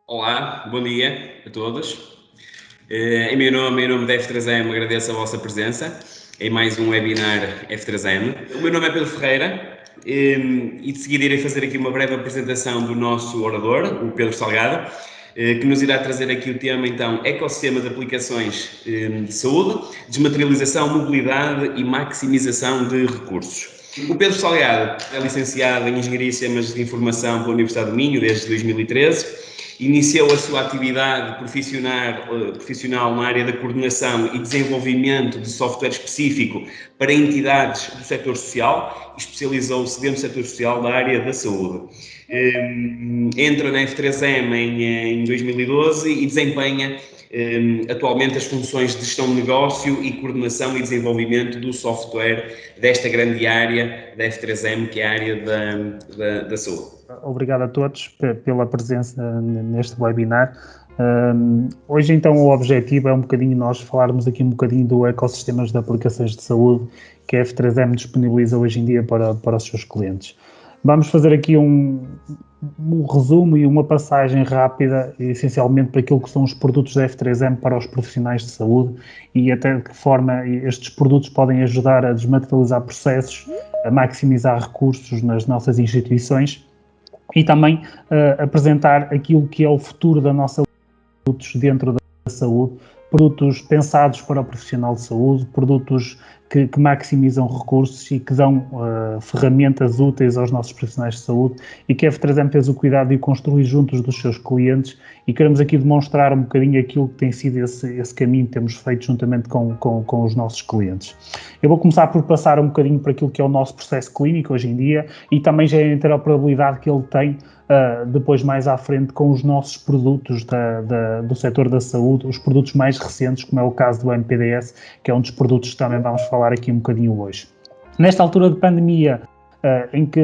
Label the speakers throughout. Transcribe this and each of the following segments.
Speaker 1: Olá, bom dia a todos. Em nome da F3M, agradeço a vossa presença em mais um webinar F3M. O meu nome é Pedro Ferreira e de seguida irei fazer aqui uma breve apresentação do nosso orador, o Pedro Salgado, que nos irá trazer aqui o tema, então, ecossistema de aplicações de saúde, desmaterialização, mobilidade e maximização de recursos. O Pedro Salgado é licenciado em Engenharia e Sistemas de Informação pela Universidade do Minho desde 2013. Iniciou a sua atividade profissional na área da coordenação e desenvolvimento de software específico para entidades do setor social e especializou-se dentro do setor social da área da saúde. Entra na F3M em 2012 e desempenha atualmente as funções de gestão de negócio e coordenação e desenvolvimento do software desta grande área da F3M, que é a área da saúde.
Speaker 2: Obrigado a todos pela presença neste webinar. Hoje, então, o objetivo é um bocadinho nós falarmos aqui um bocadinho do ecossistemas de aplicações de saúde que a F3M disponibiliza hoje em dia para os seus clientes. Vamos fazer aqui um resumo e uma passagem rápida, essencialmente para aquilo que são os produtos da F3M para os profissionais de saúde e até de que forma estes produtos podem ajudar a desmaterializar processos, a maximizar recursos nas nossas instituições e também apresentar aquilo que é o futuro da nossa produtos dentro da saúde, produtos pensados para o profissional de saúde, produtos que maximizam recursos e que dão ferramentas úteis aos nossos profissionais de saúde e que a F3M fez o cuidado de construir juntos dos seus clientes e queremos aqui demonstrar um bocadinho aquilo que tem sido esse caminho que temos feito juntamente com os nossos clientes. Eu vou começar por passar um bocadinho para aquilo que é o nosso processo clínico hoje em dia e também já a interoperabilidade que ele tem depois mais à frente com os nossos produtos do setor da saúde, os produtos mais recentes, como é o caso do MPDS, que é um dos produtos que também vamos falar aqui um bocadinho hoje. Nesta altura de pandemia, em que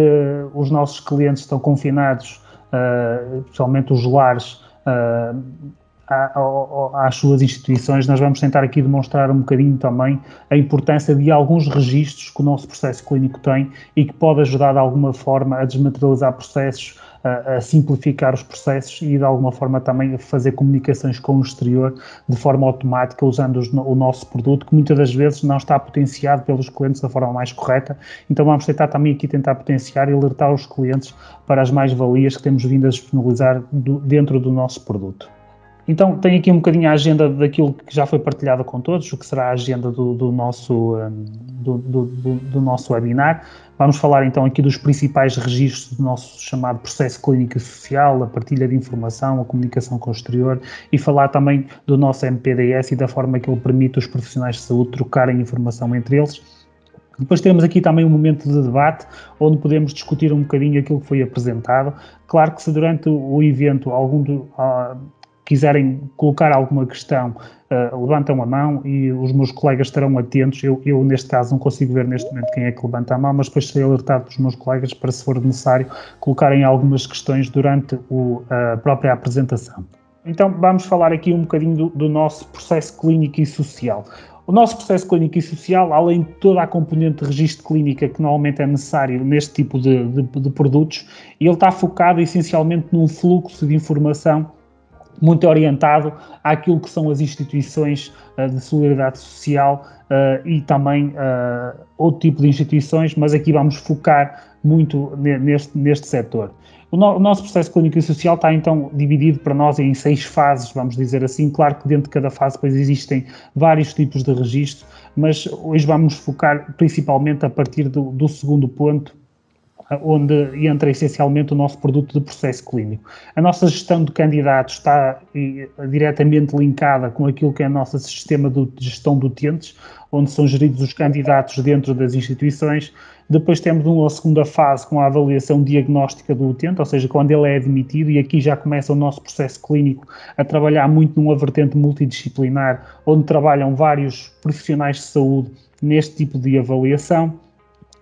Speaker 2: os nossos clientes estão confinados, especialmente os lares, às suas instituições, nós vamos tentar aqui demonstrar um bocadinho também a importância de alguns registros que o nosso processo clínico tem e que pode ajudar de alguma forma a desmaterializar processos, a simplificar os processos e de alguma forma também a fazer comunicações com o exterior de forma automática usando o nosso produto, que muitas das vezes não está potenciado pelos clientes da forma mais correta. Então vamos tentar também aqui potenciar e alertar os clientes para as mais-valias que temos vindo a disponibilizar dentro do nosso produto. Então, tenho aqui um bocadinho a agenda daquilo que já foi partilhado com todos, o que será a agenda do nosso webinar. Vamos falar então aqui dos principais registros do nosso chamado processo clínico e social, a partilha de informação, a comunicação com o exterior e falar também do nosso MPDS e da forma que ele permite os profissionais de saúde trocarem informação entre eles. Depois temos aqui também um momento de debate, onde podemos discutir um bocadinho aquilo que foi apresentado. Claro que se durante o evento quiserem colocar alguma questão, levantam a mão e os meus colegas estarão atentos. Eu, neste caso, não consigo ver neste momento quem é que levanta a mão, mas depois serei alertado pelos meus colegas para, se for necessário, colocarem algumas questões durante a própria apresentação. Então, vamos falar aqui um bocadinho do nosso processo clínico e social. O nosso processo clínico e social, além de toda a componente de registro clínica que normalmente é necessário neste tipo de produtos, ele está focado essencialmente num fluxo de informação muito orientado àquilo que são as instituições de solidariedade social e também outro tipo de instituições, mas aqui vamos focar muito neste setor. O nosso processo clínico e social está então dividido para nós em 6 fases, vamos dizer assim. Claro que dentro de cada fase depois existem vários tipos de registro, mas hoje vamos focar principalmente a partir do segundo ponto, onde entra essencialmente o nosso produto de processo clínico. A nossa gestão de candidatos está diretamente linkada com aquilo que é o nosso sistema de gestão de utentes, onde são geridos os candidatos dentro das instituições. Depois temos uma segunda fase com a avaliação diagnóstica do utente, ou seja, quando ele é admitido, e aqui já começa o nosso processo clínico a trabalhar muito numa vertente multidisciplinar, onde trabalham vários profissionais de saúde neste tipo de avaliação.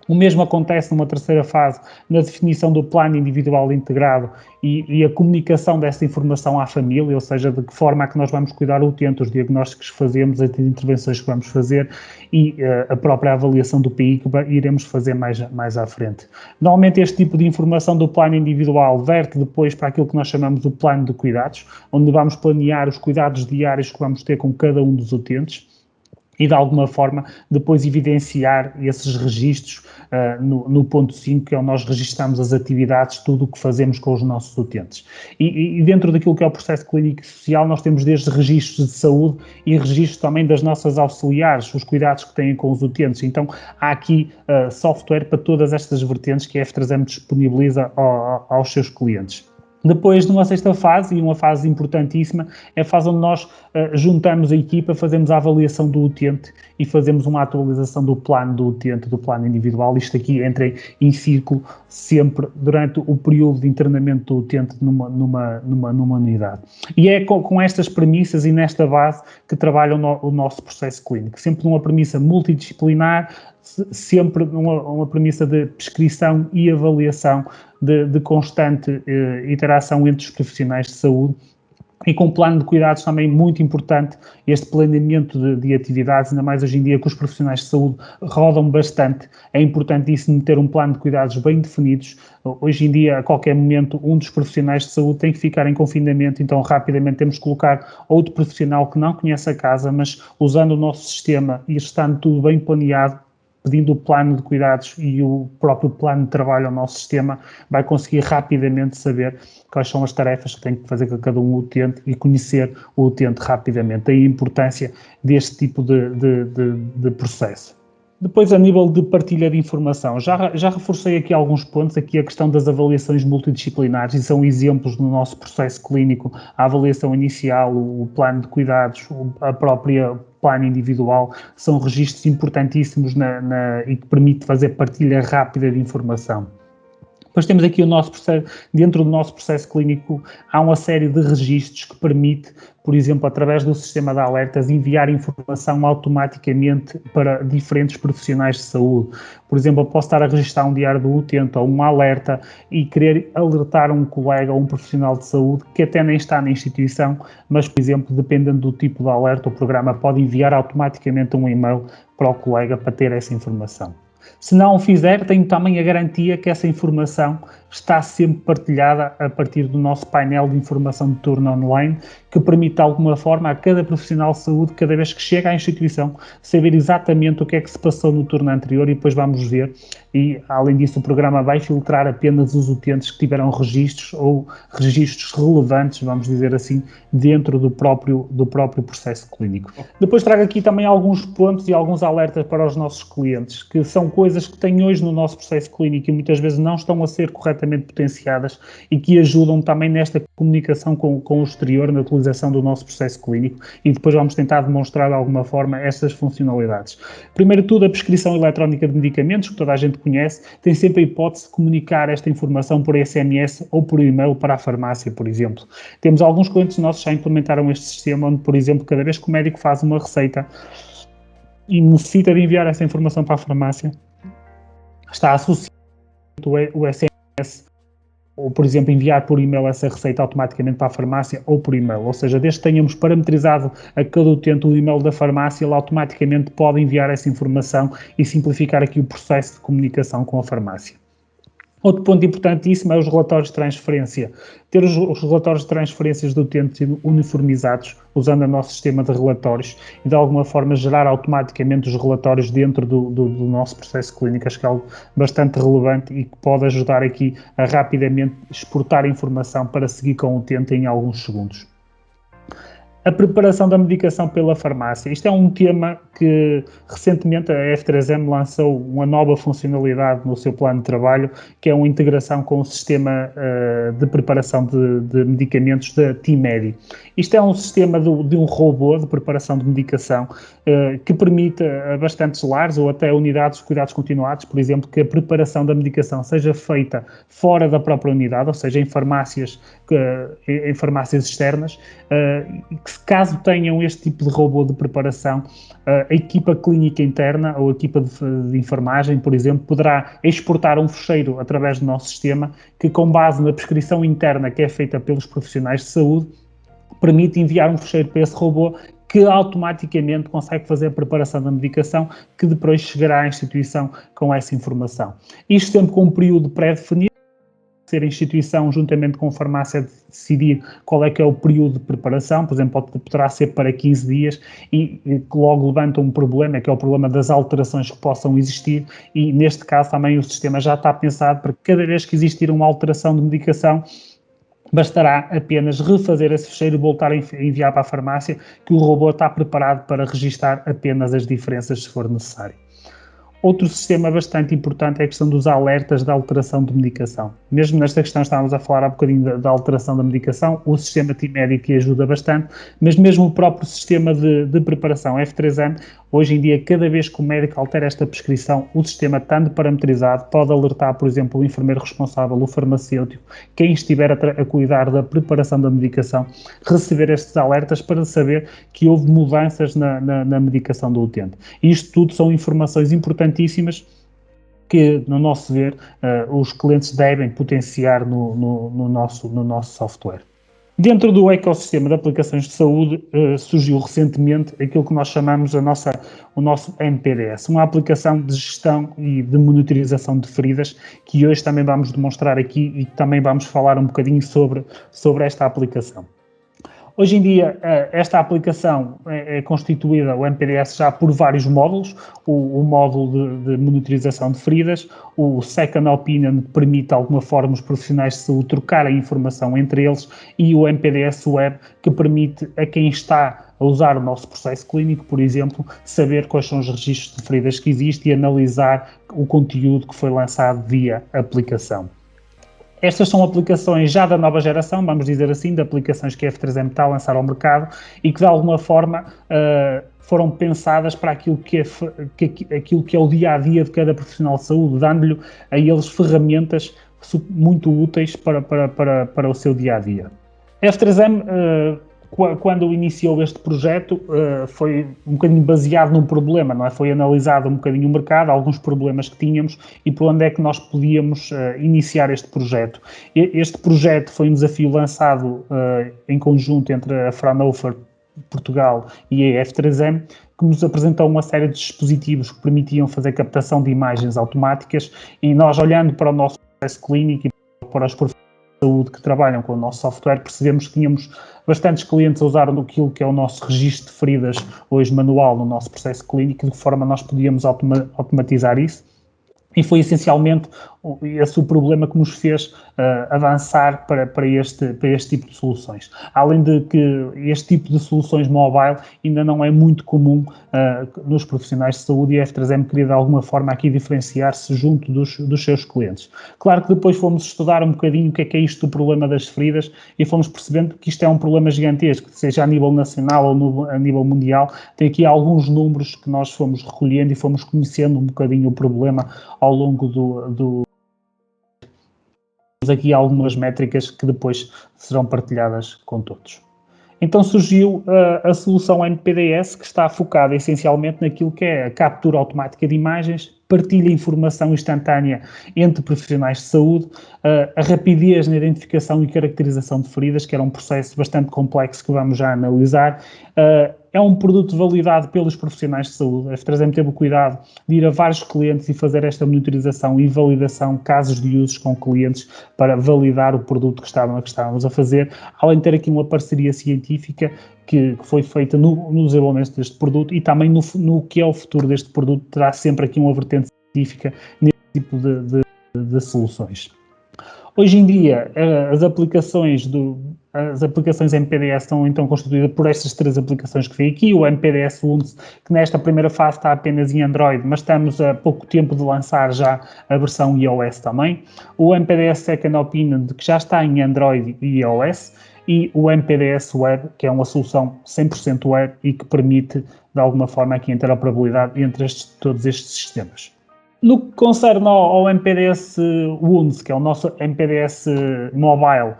Speaker 2: O mesmo acontece numa terceira fase, na definição do plano individual integrado e a comunicação dessa informação à família, ou seja, de que forma é que nós vamos cuidar o utente, os diagnósticos que fazemos, as intervenções que vamos fazer e a própria avaliação do PI que iremos fazer mais à frente. Normalmente este tipo de informação do plano individual verte depois para aquilo que nós chamamos do plano de cuidados, onde vamos planear os cuidados diários que vamos ter com cada um dos utentes, e de alguma forma depois evidenciar esses registros no ponto 5, que é onde nós registramos as atividades, tudo o que fazemos com os nossos utentes. E dentro daquilo que é o processo clínico e social, nós temos desde registros de saúde e registros também das nossas auxiliares, os cuidados que têm com os utentes. Então, há aqui software para todas estas vertentes que a F3M disponibiliza aos seus clientes. Depois, numa sexta fase, e uma fase importantíssima, é a fase onde nós juntamos a equipa, fazemos a avaliação do utente e fazemos uma atualização do plano do utente, do plano individual. Isto aqui entra em círculo sempre durante o período de internamento do utente numa unidade. E é com estas premissas e nesta base que trabalha o nosso processo clínico, sempre numa premissa multidisciplinar, sempre uma premissa de prescrição e avaliação de constante interação entre os profissionais de saúde e com um plano de cuidados também muito importante, este planeamento de atividades, ainda mais hoje em dia que os profissionais de saúde rodam bastante, é importantíssimo ter um plano de cuidados bem definidos. Hoje em dia, a qualquer momento, um dos profissionais de saúde tem que ficar em confinamento, então rapidamente temos que colocar outro profissional que não conhece a casa, mas usando o nosso sistema e estando tudo bem planeado, pedindo o plano de cuidados e o próprio plano de trabalho ao nosso sistema, vai conseguir rapidamente saber quais são as tarefas que tem que fazer com cada um utente e conhecer o utente rapidamente. Daí a importância deste tipo de processo. Depois, a nível de partilha de informação, já reforcei aqui alguns pontos, aqui a questão das avaliações multidisciplinares, e são exemplos no nosso processo clínico, a avaliação inicial, o plano de cuidados, a própria plano individual, são registros importantíssimos e que permite fazer partilha rápida de informação. Depois temos aqui o nosso processo, dentro do nosso processo clínico, há uma série de registros que permite, por exemplo, através do sistema de alertas, enviar informação automaticamente para diferentes profissionais de saúde. Por exemplo, eu posso estar a registrar um diário do utente ou um alerta e querer alertar um colega ou um profissional de saúde que até nem está na instituição, mas, por exemplo, dependendo do tipo de alerta, o programa pode enviar automaticamente um e-mail para o colega para ter essa informação. Se não o fizer, tenho também a garantia que essa informação está sempre partilhada a partir do nosso painel de informação de turno online, que permite de alguma forma a cada profissional de saúde, cada vez que chega à instituição, saber exatamente o que é que se passou no turno anterior e depois vamos ver. E, além disso, o programa vai filtrar apenas os utentes que tiveram registros ou registros relevantes, vamos dizer assim, dentro do próprio processo clínico. Depois trago aqui também alguns pontos e alguns alertas para os nossos clientes, que são coisas que têm hoje no nosso processo clínico e muitas vezes não estão a ser corretamente potenciadas e que ajudam também nesta comunicação com o exterior, na utilização do nosso processo clínico, e depois vamos tentar demonstrar de alguma forma estas funcionalidades. Primeiro de tudo, a prescrição eletrónica de medicamentos, que toda a gente conhece, tem sempre a hipótese de comunicar esta informação por SMS ou por e-mail para a farmácia, por exemplo. Temos alguns clientes nossos que já implementaram este sistema, onde, por exemplo, cada vez que o médico faz uma receita e necessita de enviar essa informação para a farmácia, está associado o SMS, ou, por exemplo, enviar por e-mail essa receita automaticamente para a farmácia ou por e-mail. Ou seja, desde que tenhamos parametrizado a cada utente o e-mail da farmácia, ele automaticamente pode enviar essa informação e simplificar aqui o processo de comunicação com a farmácia. Outro ponto importantíssimo é os relatórios de transferência. Ter os relatórios de transferências do utente uniformizados, usando o nosso sistema de relatórios, e de alguma forma gerar automaticamente os relatórios dentro do nosso processo clínico. Acho que é algo bastante relevante e que pode ajudar aqui a rapidamente exportar informação para seguir com o utente em alguns segundos. A preparação da medicação pela farmácia. Isto é um tema que recentemente a F3M lançou uma nova funcionalidade no seu plano de trabalho, que é uma integração com o sistema de preparação de medicamentos da TeamMedi. Isto é um sistema de um robô de preparação de medicação que permite a bastantes lares ou até unidades de cuidados continuados, por exemplo, que a preparação da medicação seja feita fora da própria unidade, ou seja, em farmácias externas, que que caso tenham este tipo de robô de preparação, a equipa clínica interna ou a equipa de enfermagem, por exemplo, poderá exportar um fecheiro através do nosso sistema que, com base na prescrição interna que é feita pelos profissionais de saúde, permite enviar um fecheiro para esse robô que automaticamente consegue fazer a preparação da medicação que depois chegará à instituição com essa informação. Isto sempre com um período pré-definido, ser a instituição, juntamente com a farmácia, decidir qual é que é o período de preparação, por exemplo, poderá ser para 15 dias e logo levanta um problema, que é o problema das alterações que possam existir e, neste caso, também o sistema já está pensado para que cada vez que existir uma alteração de medicação, bastará apenas refazer esse fecheiro e voltar a enviar para a farmácia, que o robô está preparado para registar apenas as diferenças se for necessário. Outro sistema bastante importante é a questão dos alertas da alteração de medicação. Mesmo nesta questão estávamos a falar há bocadinho da alteração da medicação, o sistema T-Medic ajuda bastante, mas mesmo o próprio sistema de preparação F3M, hoje em dia, cada vez que o médico altera esta prescrição, o sistema, estando parametrizado, pode alertar, por exemplo, o enfermeiro responsável, o farmacêutico, quem estiver a cuidar da preparação da medicação, receber estes alertas para saber que houve mudanças na medicação do utente. E isto tudo são informações importantíssimas que, no nosso ver, os clientes devem potenciar no nosso software. Dentro do ecossistema de aplicações de saúde, surgiu recentemente aquilo que nós chamamos o nosso MPDS, uma aplicação de gestão e de monitorização de feridas, que hoje também vamos demonstrar aqui e também vamos falar um bocadinho sobre esta aplicação. Hoje em dia, esta aplicação é constituída, o MPDS, já por vários módulos. O módulo de monitorização de feridas, o Second Opinion, que permite, de alguma forma, os profissionais de saúde trocar a informação entre eles, e o MPDS Web, que permite a quem está a usar o nosso processo clínico, por exemplo, saber quais são os registros de feridas que existem e analisar o conteúdo que foi lançado via aplicação. Estas são aplicações já da nova geração, vamos dizer assim, de aplicações que a F3M está a lançar ao mercado e que, de alguma forma, foram pensadas para aquilo que é o dia-a-dia de cada profissional de saúde, dando-lhe a eles ferramentas muito úteis para o seu dia-a-dia. A F3M, quando iniciou este projeto, foi um bocadinho baseado num problema, não é? Foi analisado um bocadinho o mercado, alguns problemas que tínhamos e por onde é que nós podíamos iniciar este projeto. Este projeto foi um desafio lançado em conjunto entre a Fraunhofer Portugal e a F3M, que nos apresentou uma série de dispositivos que permitiam fazer captação de imagens automáticas e nós, olhando para o nosso processo clínico e para os profissionais de saúde que trabalham com o nosso software, percebemos que tínhamos bastantes clientes a usar aquilo que é o nosso registro de feridas hoje manual no nosso processo clínico, de que forma nós podíamos automatizar isso. E foi essencialmente esse o problema que nos fez avançar para este tipo de soluções. Além de que este tipo de soluções mobile ainda não é muito comum nos profissionais de saúde e a F3M queria de alguma forma aqui diferenciar-se junto dos seus clientes. Claro que depois fomos estudar um bocadinho o que é isto do problema das feridas e fomos percebendo que isto é um problema gigantesco, seja a nível nacional ou a nível mundial. Tem aqui alguns números que nós fomos recolhendo e fomos conhecendo um bocadinho o problema ao longo aqui algumas métricas que depois serão partilhadas com todos. Então surgiu a solução MPDS, que está focada essencialmente naquilo que é a captura automática de imagens, partilha informação instantânea entre profissionais de saúde, a rapidez na identificação e caracterização de feridas, que era um processo bastante complexo que vamos já analisar. É um produto validado pelos profissionais de saúde. A F3M teve o cuidado de ir a vários clientes e fazer esta monitorização e validação, casos de usos com clientes, para validar o produto que estávamos a fazer, além de ter aqui uma parceria científica que foi feita no desenvolvimento deste produto e também no que é o futuro deste produto, terá sempre aqui uma vertente científica neste tipo de soluções. Hoje em dia, as aplicações MPDS estão então constituídas por estas três aplicações que vi aqui, o MPDS UNS, que nesta primeira fase está apenas em Android, mas estamos a pouco tempo de lançar já a versão iOS também, o MPDS Second Opinion, que já está em Android e iOS, e o MPDS Web, que é uma solução 100% web e que permite, de alguma forma, aqui a interoperabilidade entre todos estes sistemas. No que concerne ao MPDS UNS, que é o nosso MPDS mobile,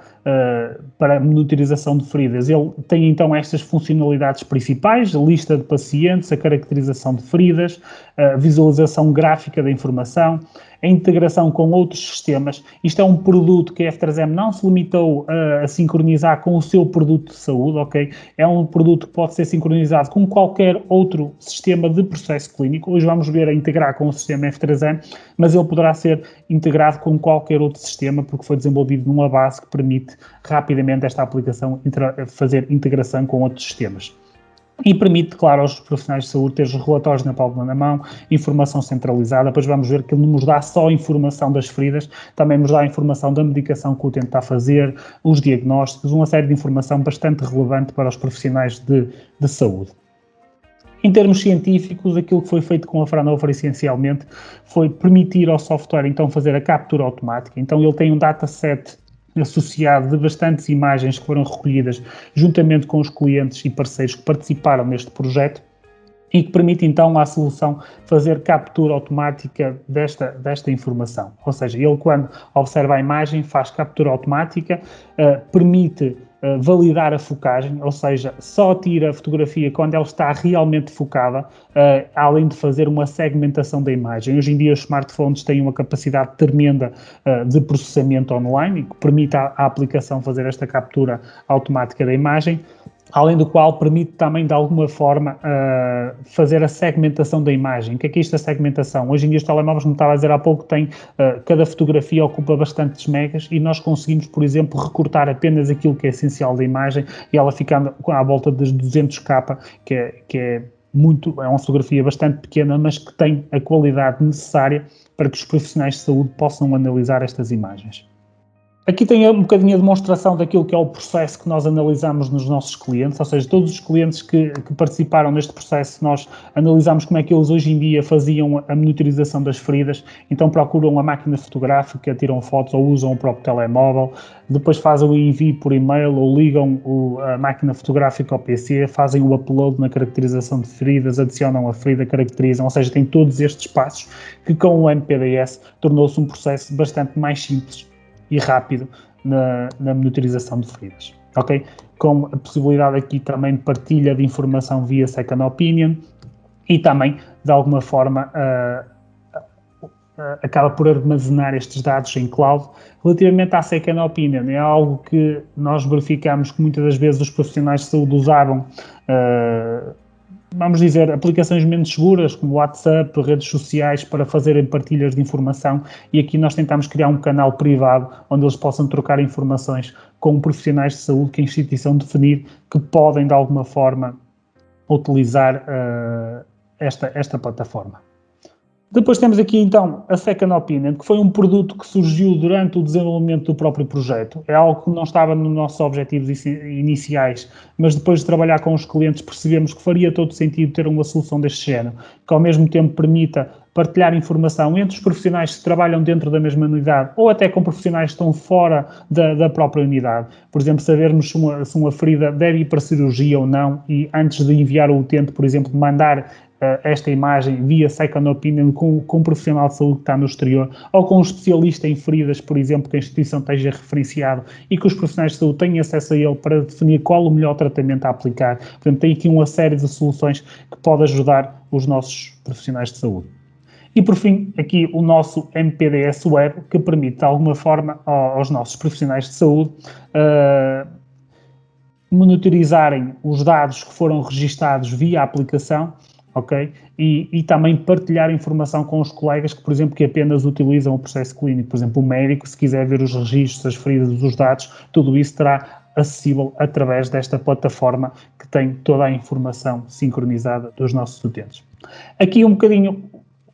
Speaker 2: para monitorização de feridas. Ele tem então estas funcionalidades principais: a lista de pacientes, a caracterização de feridas, a visualização gráfica da informação, a integração com outros sistemas. Isto é um produto que a F3M não se limitou a sincronizar com o seu produto de saúde, ok? É um produto que pode ser sincronizado com qualquer outro sistema de processo clínico. Hoje vamos ver a integrar com o sistema F3M, mas ele poderá ser integrado com qualquer outro sistema, porque foi desenvolvido numa base que permite rapidamente esta aplicação fazer integração com outros sistemas. E permite, claro, aos profissionais de saúde ter os relatórios na palma da mão, informação centralizada. Depois vamos ver que ele não nos dá só a informação das feridas, também nos dá a informação da medicação que o utente está a fazer, os diagnósticos, uma série de informação bastante relevante para os profissionais de saúde. Em termos científicos, aquilo que foi feito com a Fraunhofer essencialmente foi permitir ao software então fazer a captura automática. Então ele tem um dataset associado de bastantes imagens que foram recolhidas juntamente com os clientes e parceiros que participaram neste projeto e que permite então à solução fazer captura automática desta informação. Ou seja, ele quando observa a imagem faz captura automática, permite validar a focagem, ou seja, só tira a fotografia quando ela está realmente focada, além de fazer uma segmentação da imagem. Hoje em dia os smartphones têm uma capacidade tremenda de processamento online, que permite à aplicação fazer esta captura automática da imagem, além do qual permite também, de alguma forma, fazer a segmentação da imagem. O que é isto, a segmentação? Hoje em dia os telemóveis, como estava a dizer há pouco, cada fotografia ocupa bastantes megas e nós conseguimos, por exemplo, recortar apenas aquilo que é essencial da imagem e ela ficando à volta das 200k, que é uma fotografia bastante pequena, mas que tem a qualidade necessária para que os profissionais de saúde possam analisar estas imagens. Aqui tem um bocadinho a demonstração daquilo que é o processo que nós analisamos nos nossos clientes, ou seja, todos os clientes que participaram neste processo, nós analisamos como é que eles hoje em dia faziam a monitorização das feridas, então procuram a máquina fotográfica, tiram fotos ou usam o próprio telemóvel, depois fazem o envio por e-mail ou ligam a máquina fotográfica ao PC, fazem o upload na caracterização de feridas, adicionam a ferida, caracterizam, ou seja, tem todos estes passos que com o MPDS tornou-se um processo bastante mais simples e rápido na monitorização de feridas, ok? Com a possibilidade aqui também de partilha de informação via Second Opinion e também, de alguma forma, acaba por armazenar estes dados em cloud. Relativamente à Second Opinion, é algo que nós verificamos que muitas das vezes os profissionais de saúde usavam, vamos dizer, aplicações menos seguras, como WhatsApp, redes sociais, para fazerem partilhas de informação, e aqui nós tentamos criar um canal privado onde eles possam trocar informações com profissionais de saúde que a instituição definir que podem, de alguma forma, utilizar esta plataforma. Depois temos aqui, então, a Second Opinion, que foi um produto que surgiu durante o desenvolvimento do próprio projeto. É algo que não estava nos nossos objetivos iniciais, mas depois de trabalhar com os clientes percebemos que faria todo sentido ter uma solução deste género, que ao mesmo tempo permita partilhar informação entre os profissionais que trabalham dentro da mesma unidade ou até com profissionais que estão fora da própria unidade. Por exemplo, sabermos se uma ferida deve ir para cirurgia ou não e antes de enviar o utente, por exemplo, mandar esta imagem via Second Opinion com um profissional de saúde que está no exterior ou com um especialista em feridas, por exemplo, que a instituição esteja referenciado e que os profissionais de saúde tenham acesso a ele para definir qual o melhor tratamento a aplicar. Portanto, tem aqui uma série de soluções que pode ajudar os nossos profissionais de saúde. E, por fim, aqui o nosso MPDS Web, que permite, de alguma forma, aos nossos profissionais de saúde monitorizarem os dados que foram registados via aplicação, ok? E também partilhar informação com os colegas que, por exemplo, que apenas utilizam o processo clínico. Por exemplo, o médico, se quiser ver os registros, as feridas, os dados, tudo isso terá acessível através desta plataforma que tem toda a informação sincronizada dos nossos utentes. Aqui um bocadinho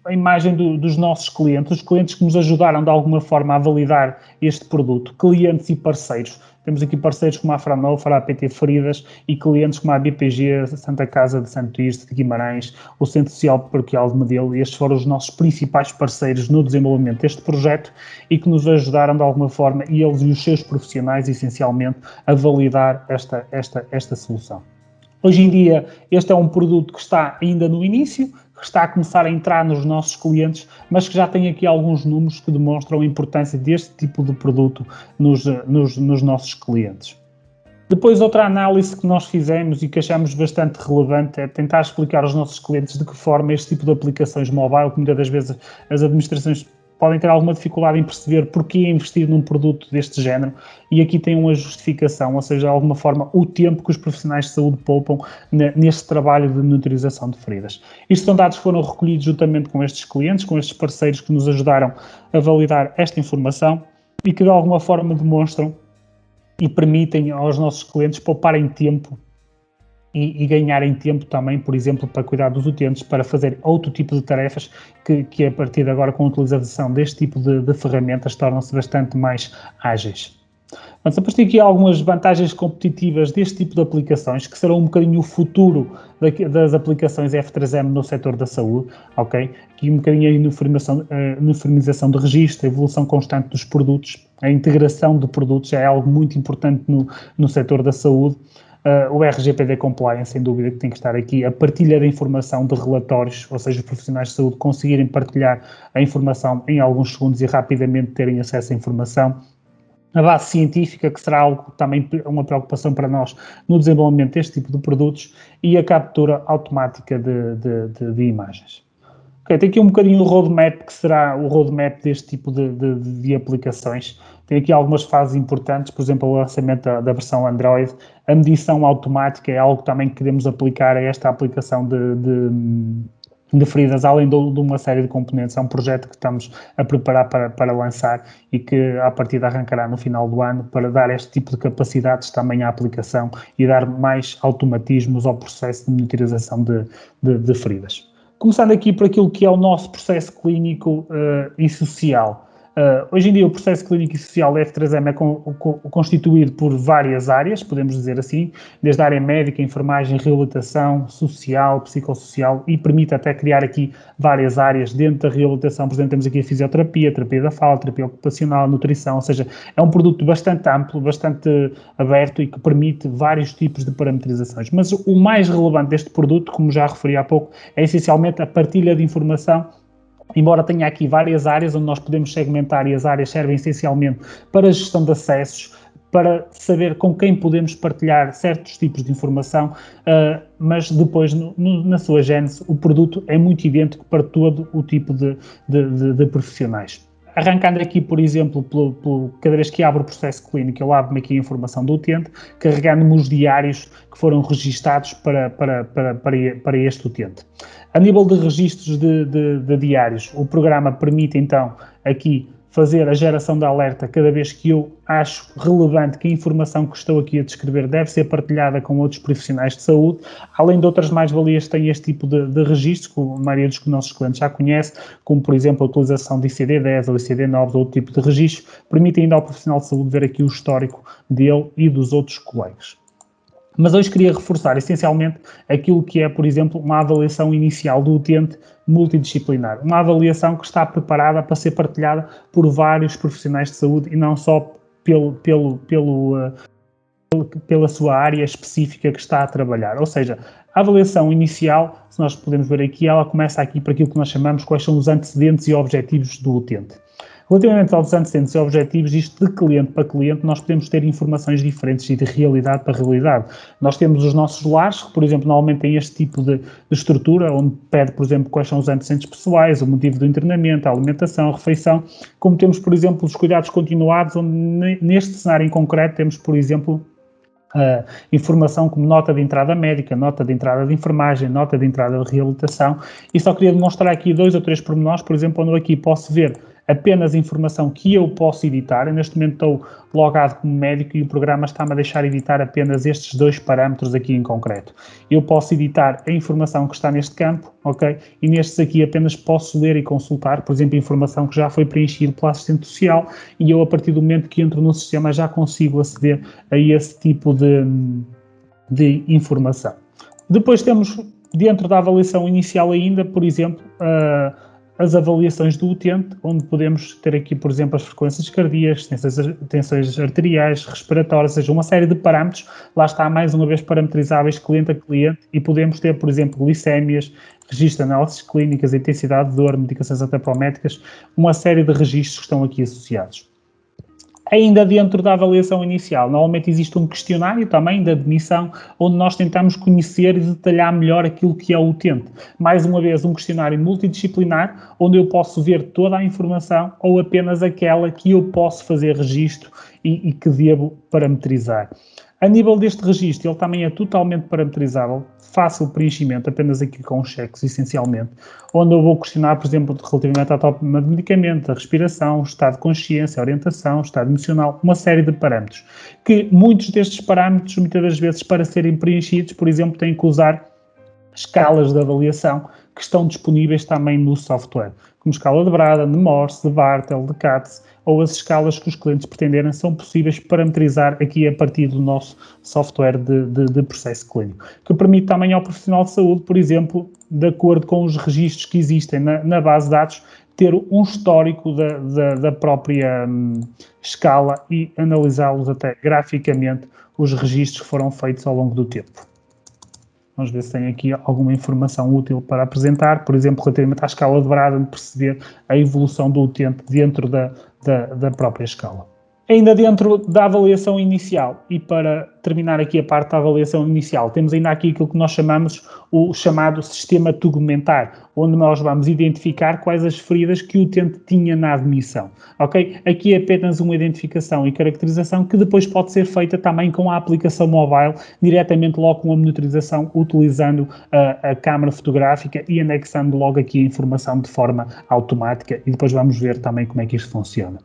Speaker 2: a imagem dos nossos clientes, os clientes que nos ajudaram de alguma forma a validar este produto, clientes e parceiros. Temos aqui parceiros como a Fraunhofer, a APT Feridas e clientes como a BPG, a Santa Casa de Santo Tirso de Guimarães, o Centro Social Paroquial de Medelo, e estes foram os nossos principais parceiros no desenvolvimento deste projeto e que nos ajudaram de alguma forma, e eles e os seus profissionais, essencialmente, a validar esta solução. Hoje em dia, este é um produto que está ainda no início, que está a começar a entrar nos nossos clientes, mas que já tem aqui alguns números que demonstram a importância deste tipo de produto nos nossos clientes. Depois, outra análise que nós fizemos e que achamos bastante relevante é tentar explicar aos nossos clientes de que forma este tipo de aplicações mobile, que muitas das vezes as administrações podem ter alguma dificuldade em perceber porque investir num produto deste género, e aqui tem uma justificação, ou seja, de alguma forma, o tempo que os profissionais de saúde poupam neste trabalho de monitorização de feridas. Isto são dados que foram recolhidos juntamente com estes clientes, com estes parceiros que nos ajudaram a validar esta informação e que de alguma forma demonstram e permitem aos nossos clientes pouparem tempo e ganharem tempo também, por exemplo, para cuidar dos utentes, para fazer outro tipo de tarefas que a partir de agora, com a utilização deste tipo de ferramentas, tornam-se bastante mais ágeis. Mas depois tem aqui algumas vantagens competitivas deste tipo de aplicações, que serão um bocadinho o futuro das aplicações F3M no setor da saúde, ok? Aqui um bocadinho a uniformização de registro, a evolução constante dos produtos, a integração de produtos é algo muito importante no setor da saúde. O RGPD Compliance, sem dúvida, que tem que estar aqui, a partilha da informação de relatórios, ou seja, os profissionais de saúde conseguirem partilhar a informação em alguns segundos e rapidamente terem acesso à informação. A base científica, que será algo também uma preocupação para nós no desenvolvimento deste tipo de produtos, e a captura automática de imagens. Okay, tem aqui um bocadinho o roadmap, que será o roadmap deste tipo de aplicações. Tem aqui algumas fases importantes, por exemplo, o lançamento da versão Android. A medição automática é algo também que queremos aplicar a esta aplicação de feridas, além de uma série de componentes. É um projeto que estamos a preparar para lançar e que, a partir de arrancará no final do ano, para dar este tipo de capacidades também à aplicação e dar mais automatismos ao processo de monitorização de feridas. Começando aqui por aquilo que é o nosso processo clínico e social. Hoje em dia o processo clínico e social da F3M é constituído por várias áreas, podemos dizer assim, desde a área médica, enfermagem, reabilitação, social, psicossocial, e permite até criar aqui várias áreas dentro da reabilitação. Por exemplo, temos aqui a fisioterapia, terapia da fala, terapia ocupacional, nutrição, ou seja, é um produto bastante amplo, bastante aberto e que permite vários tipos de parametrizações. Mas o mais relevante deste produto, como já referi há pouco, é essencialmente a partilha de informação. Embora tenha aqui várias áreas onde nós podemos segmentar, e as áreas servem essencialmente para a gestão de acessos, para saber com quem podemos partilhar certos tipos de informação, mas depois, na sua gênese, o produto é muito idêntico para todo o tipo de profissionais. Arrancando aqui, por exemplo, cada vez que abro o processo clínico, eu abro-me aqui a informação do utente, carregando-me os diários que foram registados para este utente. A nível de registros de diários, o programa permite então aqui fazer a geração de alerta cada vez que eu acho relevante que a informação que estou aqui a descrever deve ser partilhada com outros profissionais de saúde, além de outras mais-valias que tem este tipo de registros, que a maioria dos nossos clientes já conhece, como por exemplo a utilização de ICD-10 ou ICD-9 ou outro tipo de registro, permite ainda ao profissional de saúde ver aqui o histórico dele e dos outros colegas. Mas hoje queria reforçar essencialmente aquilo que é, por exemplo, uma avaliação inicial do utente multidisciplinar. Uma avaliação que está preparada para ser partilhada por vários profissionais de saúde e não só pela sua área específica que está a trabalhar. Ou seja, a avaliação inicial, se nós podemos ver aqui, ela começa aqui por aquilo que nós chamamos quais são os antecedentes e objetivos do utente. Relativamente aos antecedentes e objetivos, isto de cliente para cliente, nós podemos ter informações diferentes e de realidade para realidade. Nós temos os nossos lares, que, por exemplo, normalmente têm este tipo de estrutura, onde pede, por exemplo, quais são os antecedentes pessoais, o motivo do internamento, a alimentação, a refeição, como temos, por exemplo, os cuidados continuados, onde neste cenário em concreto temos, por exemplo, informação como nota de entrada médica, nota de entrada de enfermagem, nota de entrada de reabilitação, e só queria demonstrar aqui 2 ou 3 pormenores, por exemplo, onde eu aqui posso ver apenas a informação que eu posso editar. Eu, neste momento, estou logado como médico e o programa está-me a deixar editar apenas estes 2 parâmetros aqui em concreto. Eu posso editar a informação que está neste campo, ok? E nestes aqui apenas posso ler e consultar, por exemplo, a informação que já foi preenchida pela assistente social, e eu, a partir do momento que entro no sistema, já consigo aceder a esse tipo de informação. Depois temos, dentro da avaliação inicial ainda, por exemplo, as avaliações do utente, onde podemos ter aqui, por exemplo, as frequências cardíacas, tensões arteriais, respiratórias, ou seja, uma série de parâmetros, lá está, mais uma vez, parametrizáveis cliente a cliente, e podemos ter, por exemplo, glicémias, registro de análises clínicas, intensidade de dor, medicações antiprométicas, uma série de registros que estão aqui associados. Ainda dentro da avaliação inicial, normalmente existe um questionário também de admissão, onde nós tentamos conhecer e detalhar melhor aquilo que é o utente. Mais uma vez, um questionário multidisciplinar, onde eu posso ver toda a informação ou apenas aquela que eu posso fazer registro e que devo parametrizar. A nível deste registro, ele também é totalmente parametrizável, fácil preenchimento, apenas aqui com os cheques, essencialmente, onde eu vou questionar, por exemplo, relativamente à toma de medicamento, a respiração, estado de consciência, orientação, estado emocional, uma série de parâmetros, que muitos destes parâmetros, muitas das vezes, para serem preenchidos, por exemplo, têm que usar escalas de avaliação que estão disponíveis também no software, como escala de Brada, de Morse, de Bartel, de Katz, ou as escalas que os clientes pretenderem são possíveis parametrizar aqui a partir do nosso software de processo clínico, que permite também ao profissional de saúde, por exemplo, de acordo com os registros que existem na base de dados, ter um histórico da própria escala e analisá-los até graficamente os registros que foram feitos ao longo do tempo. Vamos ver se tem aqui alguma informação útil para apresentar, por exemplo, relativamente à escala de Brada, de perceber a evolução do utente dentro da própria escala. Ainda dentro da avaliação inicial, e para terminar aqui a parte da avaliação inicial, temos ainda aqui aquilo que nós chamamos o chamado sistema tegumentar, onde nós vamos identificar quais as feridas que o utente tinha na admissão. Ok? Aqui é apenas uma identificação e caracterização que depois pode ser feita também com a aplicação mobile, diretamente logo com a monitorização, utilizando a câmara fotográfica e anexando logo aqui a informação de forma automática, e depois vamos ver também como é que isto funciona.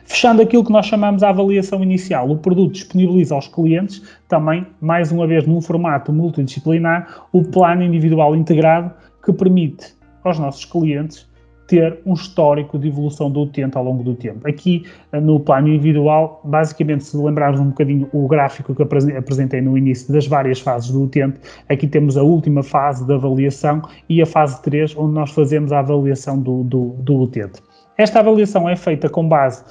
Speaker 2: Fechando aquilo que nós chamamos de avaliação inicial, o produto disponibiliza aos clientes, também, mais uma vez, num formato multidisciplinar, o plano individual integrado que permite aos nossos clientes ter um histórico de evolução do utente ao longo do tempo. Aqui, no plano individual, basicamente, se lembrarmos um bocadinho o gráfico que apresentei no início das várias fases do utente, aqui temos a última fase da avaliação e a fase 3, onde nós fazemos a avaliação do utente. Esta avaliação é feita com base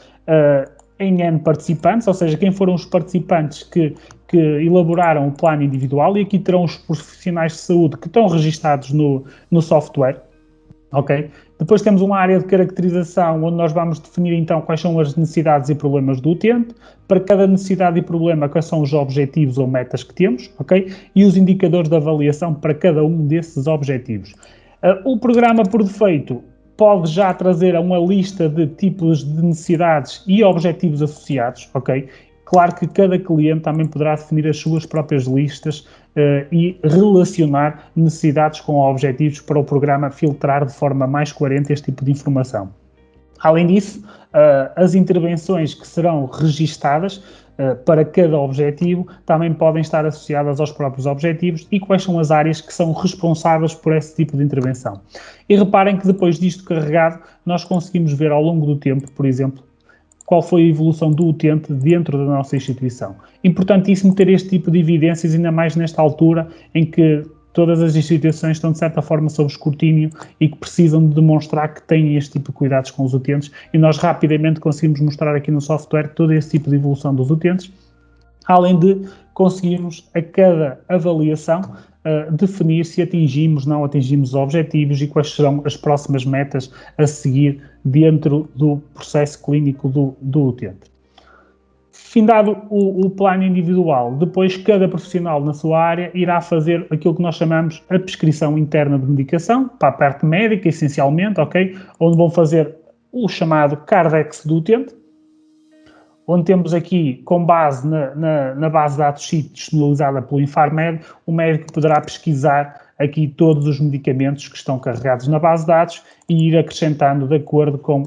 Speaker 2: em N participantes, ou seja, quem foram os participantes que elaboraram o plano individual, e aqui terão os profissionais de saúde que estão registados no software, ok? Depois temos uma área de caracterização, onde nós vamos definir então quais são as necessidades e problemas do utente, para cada necessidade e problema quais são os objetivos ou metas que temos, ok? E os indicadores de avaliação para cada um desses objetivos. O programa por defeito pode já trazer uma lista de tipos de necessidades e objetivos associados, ok? Claro que cada cliente também poderá definir as suas próprias listas e relacionar necessidades com objetivos para o programa filtrar de forma mais coerente este tipo de informação. Além disso, as intervenções que serão registadas para cada objetivo também podem estar associadas aos próprios objetivos e quais são as áreas que são responsáveis por esse tipo de intervenção. E reparem que depois disto carregado, nós conseguimos ver ao longo do tempo, por exemplo, qual foi a evolução do utente dentro da nossa instituição. Importantíssimo ter este tipo de evidências, ainda mais nesta altura em que todas as instituições estão, de certa forma, sob escrutínio e que precisam de demonstrar que têm este tipo de cuidados com os utentes, e nós rapidamente conseguimos mostrar aqui no software todo esse tipo de evolução dos utentes, além de conseguirmos, a cada avaliação, definir se atingimos, não atingimos os objetivos e quais serão as próximas metas a seguir dentro do processo clínico do utente. Findado o plano individual, depois cada profissional na sua área irá fazer aquilo que nós chamamos a prescrição interna de medicação, para a parte médica, essencialmente, ok? Onde vão fazer o chamado Cardex do utente, onde temos aqui, com base na base de dados CIT disponibilizada pelo Infarmed, o médico poderá pesquisar aqui todos os medicamentos que estão carregados na base de dados e ir acrescentando de acordo com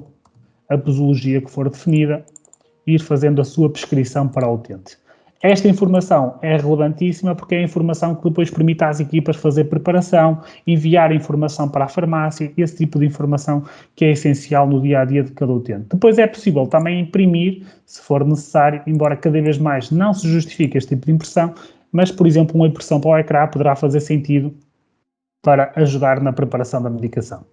Speaker 2: a posologia que for definida, ir fazendo a sua prescrição para o utente. Esta informação é relevantíssima porque é a informação que depois permite às equipas fazer preparação, enviar informação para a farmácia, esse tipo de informação que é essencial no dia-a-dia de cada utente. Depois é possível também imprimir, se for necessário, embora cada vez mais não se justifique este tipo de impressão, mas, por exemplo, uma impressão para o ecrã poderá fazer sentido para ajudar na preparação da medicação.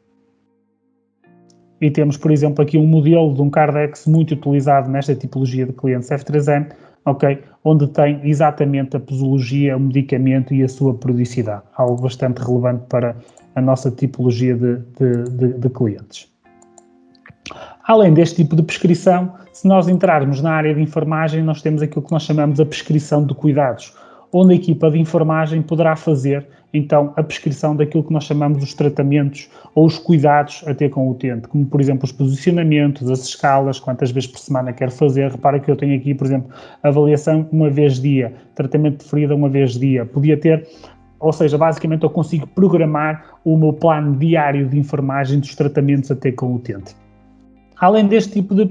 Speaker 2: e temos, por exemplo, aqui um modelo de um Cardex muito utilizado nesta tipologia de clientes F3M, ok, onde tem exatamente a posologia, o medicamento e a sua periodicidade, algo bastante relevante para a nossa tipologia de clientes. Além deste tipo de prescrição, se nós entrarmos na área de enfermagem, nós temos aquilo que nós chamamos a prescrição de cuidados, onde a equipa de enfermagem poderá fazer, então, a prescrição daquilo que nós chamamos os tratamentos ou os cuidados a ter com o utente, como, por exemplo, os posicionamentos, as escalas, quantas vezes por semana quer fazer. Repara que eu tenho aqui, por exemplo, avaliação uma vez dia, tratamento de ferida uma vez dia. Podia ter, ou seja, basicamente eu consigo programar o meu plano diário de enfermagem dos tratamentos a ter com o utente. Além deste tipo de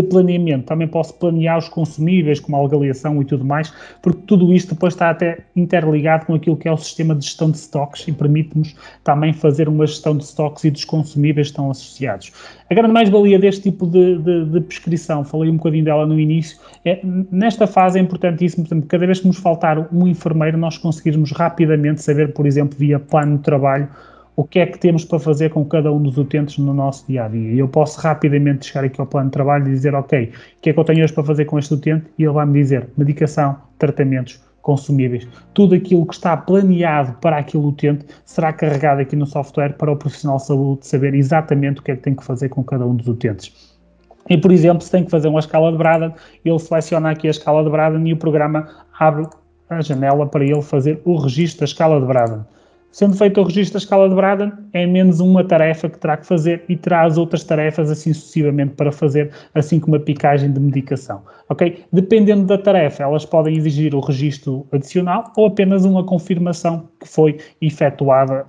Speaker 2: planeamento, também posso planear os consumíveis, como a algaliação e tudo mais, porque tudo isto depois está até interligado com aquilo que é o sistema de gestão de stocks e permite-nos também fazer uma gestão de stocks e dos consumíveis que estão associados. A grande mais-valia deste tipo de prescrição, falei um bocadinho dela no início, nesta fase é importantíssimo, portanto, cada vez que nos faltar um enfermeiro, nós conseguirmos rapidamente saber, por exemplo, via plano de trabalho, o que é que temos para fazer com cada um dos utentes no nosso dia-a-dia. E eu posso rapidamente chegar aqui ao plano de trabalho e dizer, ok, o que é que eu tenho hoje para fazer com este utente? E ele vai-me dizer medicação, tratamentos, consumíveis. Tudo aquilo que está planeado para aquele utente será carregado aqui no software para o profissional de saúde saber exatamente o que é que tem que fazer com cada um dos utentes. E, por exemplo, se tem que fazer uma escala de Braden, ele seleciona aqui a escala de Braden e o programa abre a janela para ele fazer o registro da escala de Braden. Sendo feito o registro da escala de Braden, é menos uma tarefa que terá que fazer e terá as outras tarefas assim sucessivamente para fazer, assim como a picagem de medicação. Ok? Dependendo da tarefa, elas podem exigir o registro adicional ou apenas uma confirmação que foi efetuada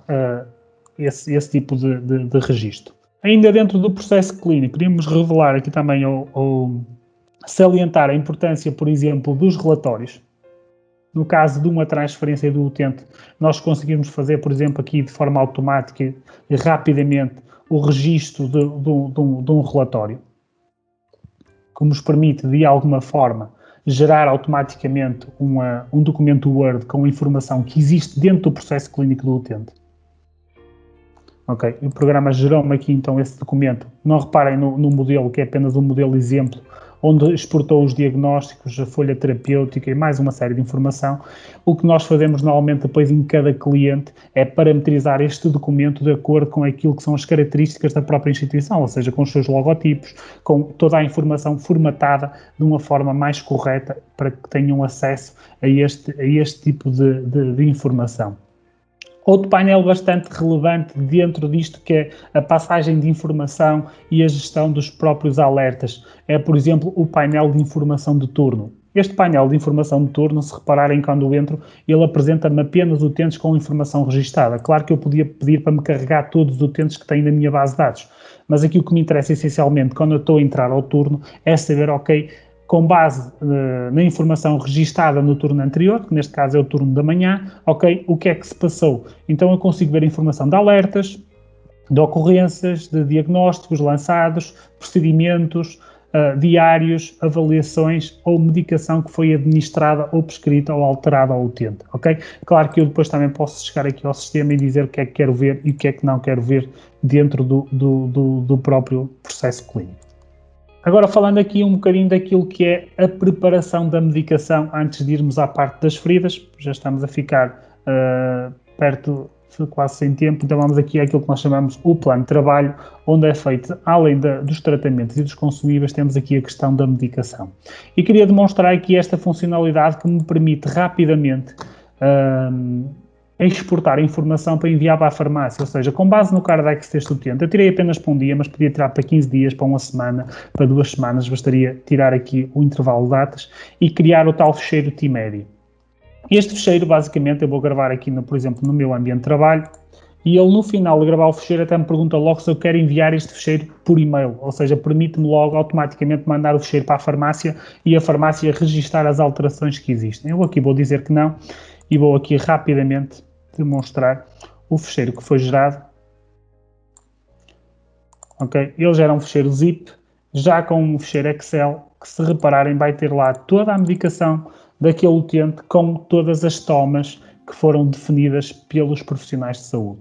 Speaker 2: esse tipo de registro. Ainda dentro do processo clínico, queríamos revelar aqui também ou salientar a importância, por exemplo, dos relatórios. No caso de uma transferência do utente, nós conseguimos fazer, por exemplo, aqui de forma automática e rapidamente o registro de um relatório, que nos permite, de alguma forma, gerar automaticamente um documento Word com a informação que existe dentro do processo clínico do utente. Ok, o programa gerou-me aqui então esse documento. Não reparem no modelo, que é apenas um modelo exemplo, onde exportou os diagnósticos, a folha terapêutica e mais uma série de informação. O que nós fazemos normalmente depois em cada cliente é parametrizar este documento de acordo com aquilo que são as características da própria instituição, ou seja, com os seus logotipos, com toda a informação formatada de uma forma mais correta para que tenham acesso a este tipo de informação. Outro painel bastante relevante dentro disto, que é a passagem de informação e a gestão dos próprios alertas, é, por exemplo, o painel de informação de turno. Este painel de informação de turno, se repararem quando entro, ele apresenta-me apenas utentes com informação registada. Claro que eu podia pedir para me carregar todos os utentes que tenho na minha base de dados, mas aqui o que me interessa essencialmente, quando eu estou a entrar ao turno, é saber, ok, com base na informação registada no turno anterior, que neste caso é o turno da manhã, ok, o que é que se passou? Então eu consigo ver a informação de alertas, de ocorrências, de diagnósticos lançados, procedimentos diários, avaliações ou medicação que foi administrada ou prescrita ou alterada ao utente, ok? Claro que eu depois também posso chegar aqui ao sistema e dizer o que é que quero ver e o que é que não quero ver dentro do próprio processo clínico. Agora, falando aqui um bocadinho daquilo que é a preparação da medicação antes de irmos à parte das feridas, já estamos a ficar perto de quase sem tempo, então vamos aqui àquilo que nós chamamos o plano de trabalho, onde é feito, além dos tratamentos e dos consumíveis, temos aqui a questão da medicação. E queria demonstrar aqui esta funcionalidade que me permite rapidamente exportar a informação para enviar para a farmácia, ou seja, com base no Cardex deste utente. Eu tirei apenas para um dia, mas podia tirar para 15 dias, para uma semana, para 2 semanas, bastaria tirar aqui o intervalo de datas e criar o tal fecheiro T-Medi. Este fecheiro, basicamente, eu vou gravar aqui, por exemplo, no meu ambiente de trabalho, e ele, no final de gravar o fecheiro, até me pergunta logo se eu quero enviar este fecheiro por e-mail, ou seja, permite-me logo automaticamente mandar o fecheiro para a farmácia e a farmácia registrar as alterações que existem. Eu aqui vou dizer que não, e vou aqui rapidamente demonstrar o fecheiro que foi gerado. Ok? Ele gera um fecheiro zip, já com um fecheiro Excel, que se repararem vai ter lá toda a medicação daquele utente com todas as tomas que foram definidas pelos profissionais de saúde.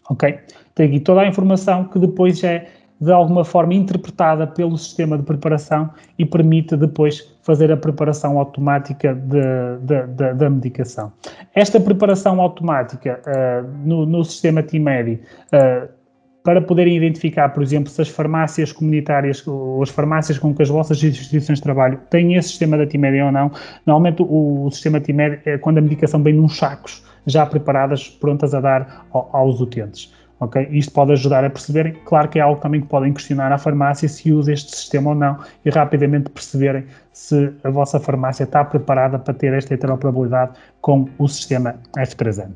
Speaker 2: Ok? Tem aqui toda a informação que depois é de alguma forma interpretada pelo sistema de preparação e permite depois fazer a preparação automática da medicação. Esta preparação automática no sistema TeamMedi, para poderem identificar, por exemplo, se as farmácias comunitárias ou as farmácias com que as vossas instituições de trabalho têm esse sistema da TeamMedi ou não, normalmente o sistema TeamMedi é quando a medicação vem nos sacos já preparadas, prontas a dar aos utentes. Okay? Isto pode ajudar a perceberem, claro que é algo também que podem questionar à farmácia se usa este sistema ou não e rapidamente perceberem se a vossa farmácia está preparada para ter esta interoperabilidade com o sistema F3M.